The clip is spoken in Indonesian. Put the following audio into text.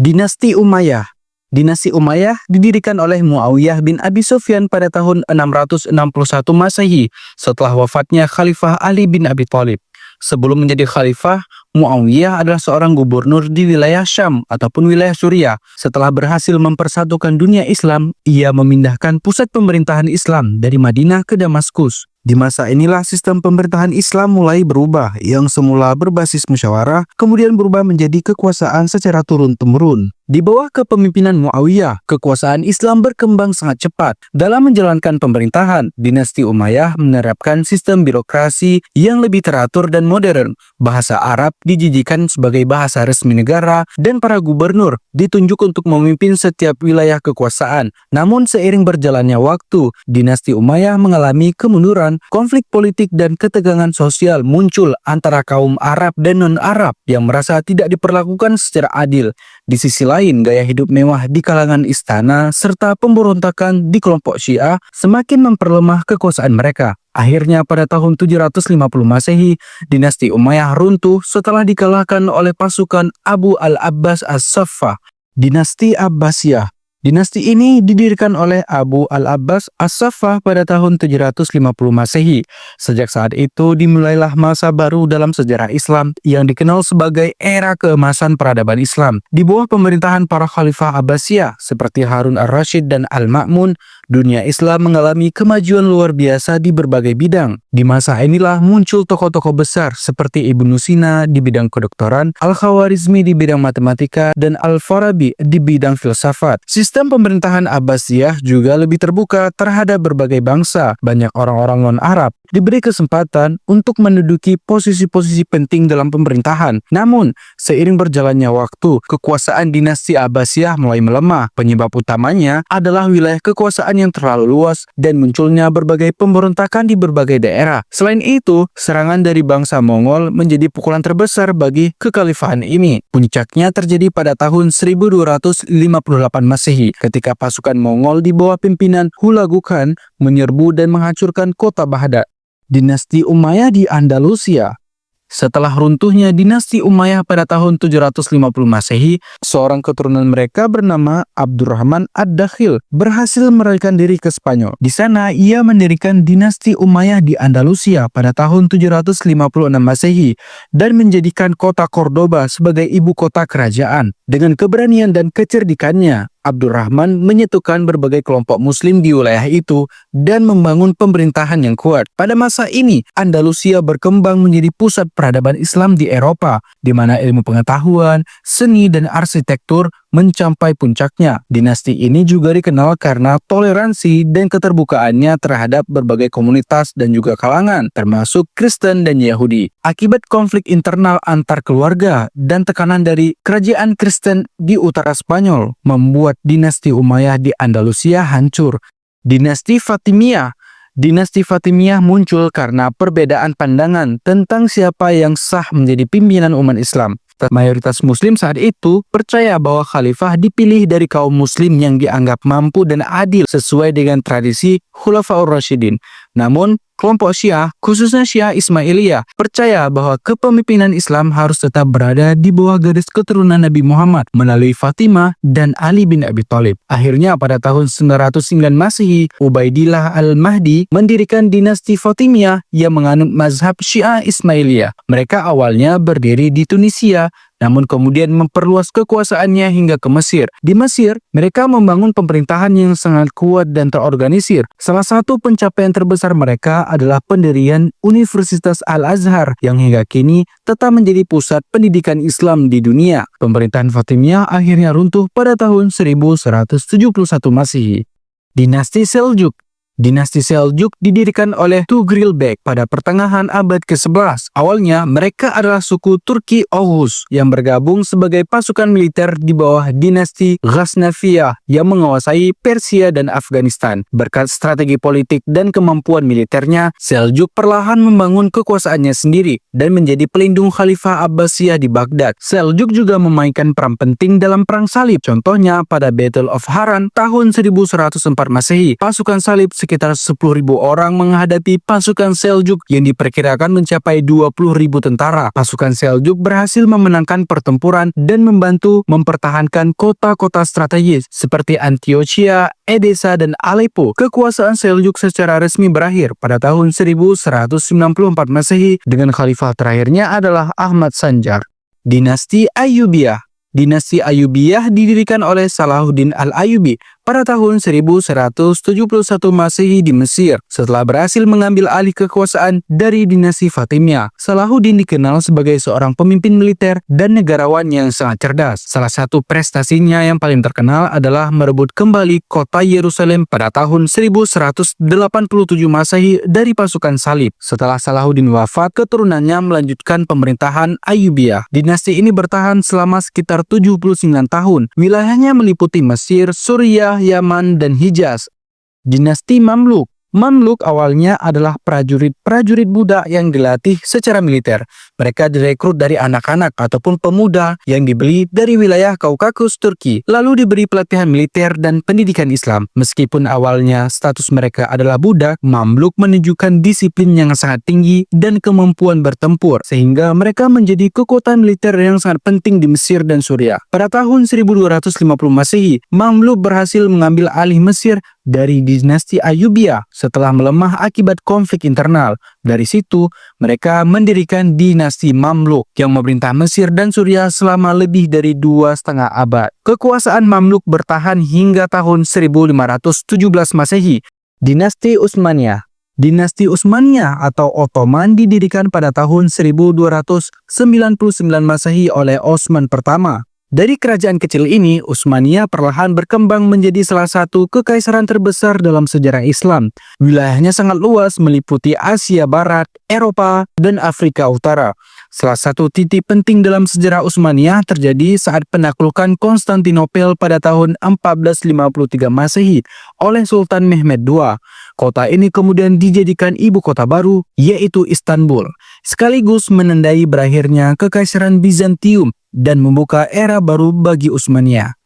Dinasti Umayyah. Dinasti Umayyah didirikan oleh Muawiyah bin Abi Sufyan pada tahun 661 Masehi setelah wafatnya Khalifah Ali bin Abi Thalib. Sebelum menjadi khalifah, Muawiyah adalah seorang gubernur di wilayah Syam ataupun wilayah Suriah. Setelah berhasil mempersatukan dunia Islam, ia memindahkan pusat pemerintahan Islam dari Madinah ke Damaskus. Di masa inilah sistem pemerintahan Islam mulai berubah, yang semula berbasis musyawarah, kemudian berubah menjadi kekuasaan secara turun-temurun. Di bawah kepemimpinan Muawiyah, kekuasaan Islam berkembang sangat cepat. Dalam menjalankan pemerintahan, dinasti Umayyah menerapkan sistem birokrasi yang lebih teratur dan modern. Bahasa Arab dijijikan sebagai bahasa resmi negara, dan para gubernur ditunjuk untuk memimpin setiap wilayah kekuasaan. Namun seiring berjalannya waktu, dinasti Umayyah mengalami kemunduran. Konflik politik dan ketegangan sosial muncul antara kaum Arab dan non-Arab yang merasa tidak diperlakukan secara adil. Di sisi lain, gaya hidup mewah di kalangan istana serta pemberontakan di kelompok Syiah semakin memperlemah kekuasaan mereka. Akhirnya pada tahun 750 Masehi, dinasti Umayyah runtuh setelah dikalahkan oleh pasukan Abu al-Abbas as-Saffah. Dinasti Abbasiyah. Dinasti ini didirikan oleh Abu al-Abbas as-Saffah pada tahun 750 Masehi. Sejak saat itu dimulailah masa baru dalam sejarah Islam yang dikenal sebagai era keemasan peradaban Islam. Di bawah pemerintahan para khalifah Abbasiyah seperti Harun ar-Rasyid dan Al-Ma'mun, dunia Islam mengalami kemajuan luar biasa di berbagai bidang. Di masa inilah muncul tokoh-tokoh besar seperti Ibnu Sina di bidang kedokteran, Al-Khawarizmi di bidang matematika, dan Al-Farabi di bidang filsafat. Sistem pemerintahan Abbasiyah juga lebih terbuka terhadap berbagai bangsa. Banyak orang-orang non-Arab diberi kesempatan untuk menduduki posisi-posisi penting dalam pemerintahan. Namun, seiring berjalannya waktu, kekuasaan dinasti Abbasiyah mulai melemah. Penyebab utamanya adalah wilayah kekuasaan yang terlalu luas dan munculnya berbagai pemberontakan di berbagai daerah. Selain itu, serangan dari bangsa Mongol menjadi pukulan terbesar bagi kekhalifahan ini. Puncaknya terjadi pada tahun 1258 Masehi ketika pasukan Mongol di bawah pimpinan Hulagu Khan menyerbu dan menghancurkan kota Baghdad. Dinasti Umayyah di Andalusia. Setelah runtuhnya dinasti Umayyah pada tahun 750 Masehi, seorang keturunan mereka bernama Abdurrahman ad-Dakhil berhasil melarikan diri ke Spanyol. Di sana, ia mendirikan dinasti Umayyah di Andalusia pada tahun 756 Masehi dan menjadikan kota Cordoba sebagai ibu kota kerajaan. Dengan keberanian dan kecerdikannya, Abdurrahman menyatukan berbagai kelompok muslim di wilayah itu dan membangun pemerintahan yang kuat. Pada masa ini, Andalusia berkembang menjadi pusat peradaban Islam di Eropa, di mana ilmu pengetahuan, seni, dan arsitektur mencapai puncaknya. Dinasti ini juga dikenal karena toleransi dan keterbukaannya terhadap berbagai komunitas dan juga kalangan, termasuk Kristen dan Yahudi. Akibat konflik internal antar keluarga dan tekanan dari kerajaan Kristen di utara Spanyol, membuat dinasti Umayyah di Andalusia hancur. Dinasti Fatimiyah. Dinasti Fatimiyah muncul karena perbedaan pandangan tentang siapa yang sah menjadi pimpinan umat Islam. Mayoritas muslim saat itu percaya bahwa khalifah dipilih dari kaum muslim yang dianggap mampu dan adil sesuai dengan tradisi Khulafaur Rasyidin. Namun, kelompok Syiah, khususnya Syiah Ismailiyah, percaya bahwa kepemimpinan Islam harus tetap berada di bawah garis keturunan Nabi Muhammad melalui Fatimah dan Ali bin Abi Thalib. Akhirnya pada tahun 909 Masehi, Ubaidillah al-Mahdi mendirikan dinasti Fatimiyah yang menganut mazhab Syiah Ismailiyah. Mereka awalnya berdiri di Tunisia, namun kemudian memperluas kekuasaannya hingga ke Mesir. Di Mesir, mereka membangun pemerintahan yang sangat kuat dan terorganisir. Salah satu pencapaian terbesar mereka adalah pendirian Universitas Al-Azhar yang hingga kini tetap menjadi pusat pendidikan Islam di dunia. Pemerintahan Fatimiyah akhirnya runtuh pada tahun 1171 Masehi. Dinasti Seljuk. Dinasti Seljuk didirikan oleh Tughril-Beg pada pertengahan abad ke-11. Awalnya, mereka adalah suku Turki Oghuz yang bergabung sebagai pasukan militer di bawah dinasti Ghaznaviyah yang menguasai Persia dan Afghanistan. Berkat strategi politik dan kemampuan militernya, Seljuk perlahan membangun kekuasaannya sendiri dan menjadi pelindung Khalifah Abbasiyah di Baghdad. Seljuk juga memainkan peran penting dalam Perang Salib. Contohnya, pada Battle of Haran tahun 1104 Masehi, pasukan Salib sekitar sekitar 10.000 orang menghadapi pasukan Seljuk yang diperkirakan mencapai 20.000 tentara. Pasukan Seljuk berhasil memenangkan pertempuran dan membantu mempertahankan kota-kota strategis seperti Antiochia, Edessa, dan Aleppo. Kekuasaan Seljuk secara resmi berakhir pada tahun 1194 Masehi dengan khalifah terakhirnya adalah Ahmad Sanjar. Dinasti Ayyubiyah. Dinasti Ayyubiyah didirikan oleh Salahuddin Al-Ayyubi pada tahun 1171 Masehi di Mesir setelah berhasil mengambil alih kekuasaan dari dinasti Fatimiyah. Salahuddin dikenal sebagai seorang pemimpin militer dan negarawan yang sangat cerdas. Salah satu prestasinya yang paling terkenal adalah merebut kembali kota Yerusalem pada tahun 1187 Masehi dari pasukan Salib. Setelah Salahuddin wafat, keturunannya melanjutkan pemerintahan Ayyubiyah. Dinasti ini bertahan selama sekitar 79 tahun. Wilayahnya meliputi Mesir, Suriah, Yaman, dan Hijaz. Dinasti Mamluk. Mamluk awalnya adalah prajurit budak yang dilatih secara militer. Mereka direkrut dari anak-anak ataupun pemuda yang dibeli dari wilayah Kaukasus Turki, lalu diberi pelatihan militer dan pendidikan Islam. Meskipun awalnya status mereka adalah budak, Mamluk menunjukkan disiplin yang sangat tinggi dan kemampuan bertempur, sehingga mereka menjadi kekuatan militer yang sangat penting di Mesir dan Suriah. Pada tahun 1250 Masehi, Mamluk berhasil mengambil alih Mesir dari dinasti Ayyubiyah setelah melemah akibat konflik internal. Dari situ, mereka mendirikan dinasti Mamluk yang memerintah Mesir dan Suriah selama lebih dari 2,5 abad. Kekuasaan Mamluk bertahan hingga tahun 1517 Masehi. Dinasti Utsmaniyah. Dinasti Utsmaniyah atau Ottoman didirikan pada tahun 1299 Masehi oleh Osman pertama. Dari kerajaan kecil ini, Utsmaniyah perlahan berkembang menjadi salah satu kekaisaran terbesar dalam sejarah Islam. Wilayahnya sangat luas, meliputi Asia Barat, Eropa, dan Afrika Utara. Salah satu titik penting dalam sejarah Utsmaniyah terjadi saat penaklukan Konstantinopel pada tahun 1453 Masehi oleh Sultan Mehmed II. Kota ini kemudian dijadikan ibu kota baru, yaitu Istanbul, sekaligus menandai berakhirnya Kekaisaran Bizantium dan membuka era baru bagi Utsmaniyah.